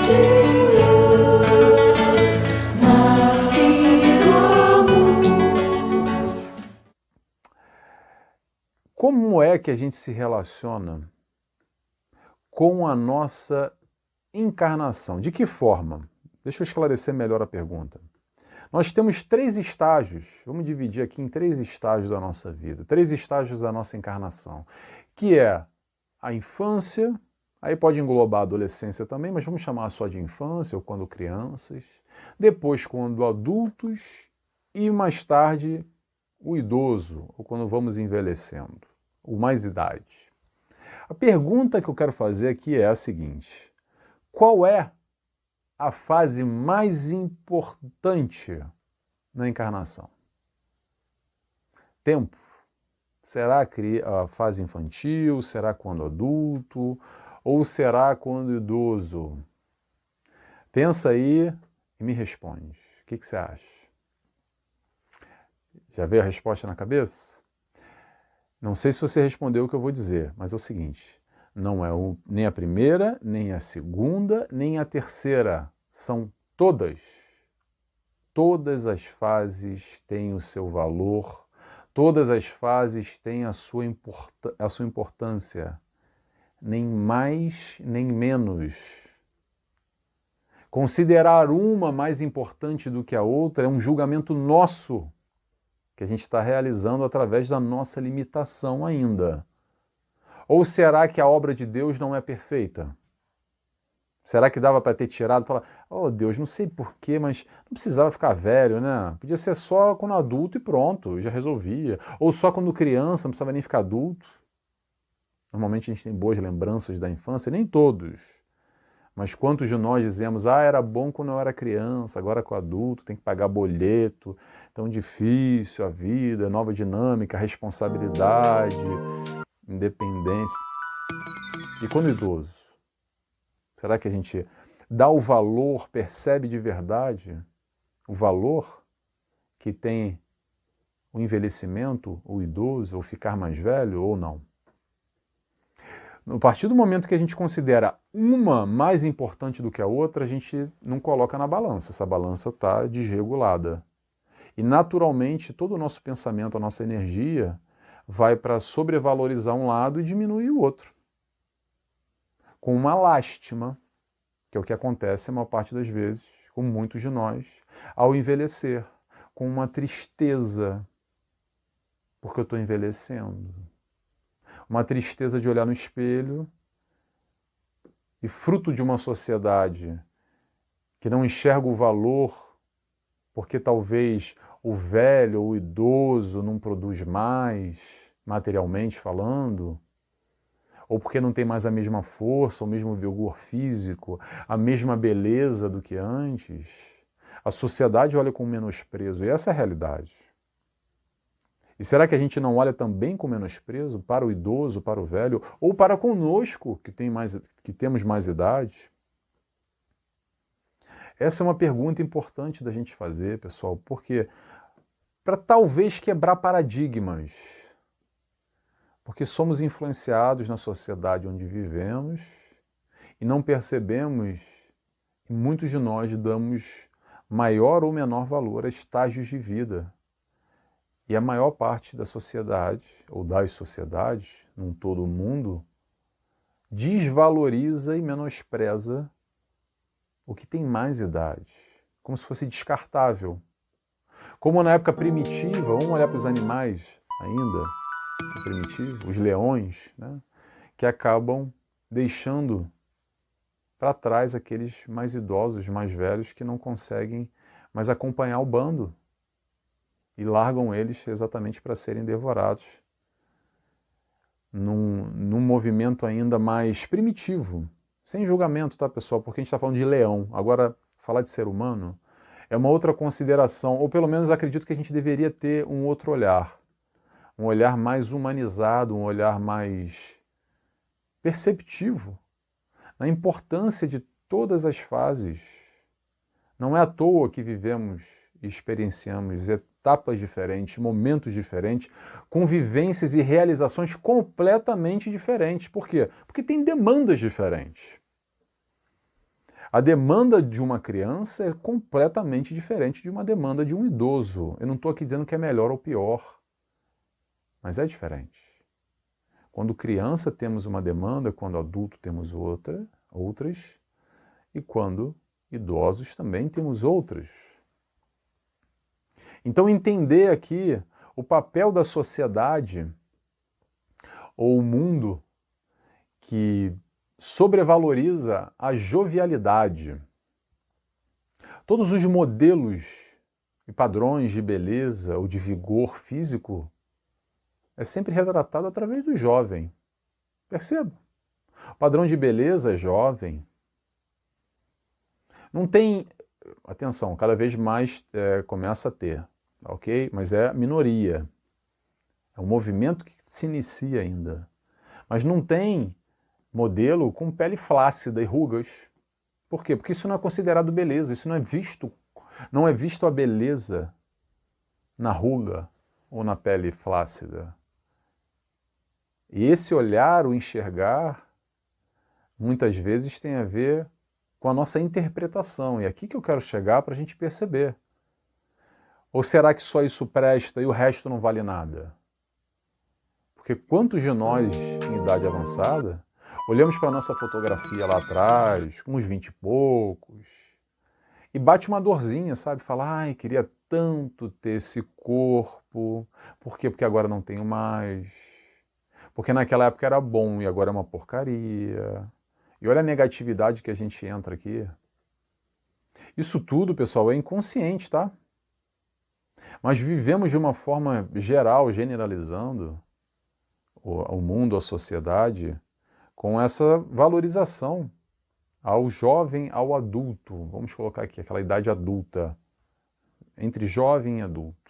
de luz, nasce do amor. Como é que a gente se relaciona com a nossa encarnação? De que forma? Deixa eu esclarecer melhor a pergunta. Nós temos 3 estágios, vamos dividir aqui em 3 estágios da nossa vida, 3 estágios da nossa encarnação, que é a infância, aí pode englobar a adolescência também, mas vamos chamar só de infância ou quando crianças, depois quando adultos e mais tarde o idoso, ou quando vamos envelhecendo, ou mais idade. A pergunta que eu quero fazer aqui é a seguinte: qual é a fase mais importante na encarnação? Tempo? Será a fase infantil? Será quando adulto? Ou será quando idoso? Pensa aí e me responde. O que você acha? Já veio a resposta na cabeça? Não sei se você respondeu o que eu vou dizer, mas é o seguinte: não é nem a primeira, nem a segunda, nem a terceira. São todas. Todas as fases têm o seu valor, todas as fases têm a sua importância. Nem mais, nem menos. Considerar uma mais importante do que a outra é um julgamento nosso, que a gente está realizando através da nossa limitação ainda. Ou será que a obra de Deus não é perfeita? Será que dava para ter tirado e falar, oh Deus, não sei porquê, mas não precisava ficar velho, né? Podia ser só quando adulto e pronto, já resolvia. Ou só quando criança, não precisava nem ficar adulto. Normalmente a gente tem boas lembranças da infância, nem todos. Mas quantos de nós dizemos, era bom quando eu era criança, agora com adulto tem que pagar boleto, tão difícil a vida, nova dinâmica, responsabilidade, independência. E quando idoso? Será que a gente dá o valor, percebe de verdade o valor que tem o envelhecimento, o idoso, ou ficar mais velho, ou não? A partir do momento que a gente considera uma mais importante do que a outra, a gente não coloca na balança. Essa balança está desregulada. E naturalmente todo o nosso pensamento, a nossa energia, vai para sobrevalorizar um lado e diminuir o outro. Com uma lástima, que é o que acontece a maior parte das vezes, com muitos de nós, ao envelhecer, com uma tristeza, porque eu estou envelhecendo. Uma tristeza de olhar no espelho e, fruto de uma sociedade que não enxerga o valor, porque talvez o velho ou o idoso não produz mais, materialmente falando, ou porque não tem mais a mesma força, o mesmo vigor físico, a mesma beleza do que antes, a sociedade olha com menosprezo, e essa é a realidade. E será que a gente não olha também com menosprezo para o idoso, para o velho, ou para conosco, que temos mais idade? Essa é uma pergunta importante da gente fazer, pessoal, porque para talvez quebrar paradigmas, porque somos influenciados na sociedade onde vivemos e não percebemos, e muitos de nós damos maior ou menor valor a estágios de vida. E a maior parte da sociedade, ou das sociedades, num todo o mundo, desvaloriza e menospreza o que tem mais idade, como se fosse descartável. Como na época primitiva, vamos olhar para os animais ainda, primitivo, os leões, né, que acabam deixando para trás aqueles mais idosos, mais velhos, que não conseguem mais acompanhar o bando e largam eles exatamente para serem devorados num movimento ainda mais primitivo, sem julgamento, tá, pessoal? Porque a gente está falando de leão. Agora, falar de ser humano é uma outra consideração, ou pelo menos acredito que a gente deveria ter um outro olhar. Um olhar mais humanizado, um olhar mais perceptivo na importância de todas as fases. Não é à toa que vivemos e experienciamos etapas diferentes, momentos diferentes, convivências e realizações completamente diferentes. Por quê? Porque tem demandas diferentes. A demanda de uma criança é completamente diferente de uma demanda de um idoso. Eu não estou aqui dizendo que é melhor ou pior, mas é diferente. Quando criança temos uma demanda, quando adulto temos outras, e quando idosos também temos outras. Então entender aqui o papel da sociedade ou o mundo que sobrevaloriza a jovialidade. Todos os modelos e padrões de beleza ou de vigor físico é sempre retratado através do jovem. Perceba? O padrão de beleza é jovem. Não tem... Atenção, cada vez mais começa a ter, ok? Mas é minoria. É um movimento que se inicia ainda. Mas não tem modelo com pele flácida e rugas. Por quê? Porque isso não é considerado beleza, isso não é visto a beleza na ruga ou na pele flácida. E esse olhar, o enxergar, muitas vezes tem a ver com a nossa interpretação. E é aqui que eu quero chegar para a gente perceber. Ou será que só isso presta e o resto não vale nada? Porque quantos de nós, em idade avançada, olhamos para a nossa fotografia lá atrás, com uns 20 e poucos, e bate uma dorzinha, sabe? Fala, ai, queria tanto ter esse corpo. Por quê? Porque agora não tenho mais. Porque naquela época era bom e agora é uma porcaria. E olha a negatividade que a gente entra aqui. Isso tudo, pessoal, é inconsciente, tá? Mas vivemos de uma forma geral, generalizando o mundo, a sociedade, com essa valorização ao jovem, ao adulto. Vamos colocar aqui aquela idade adulta, entre jovem e adulto.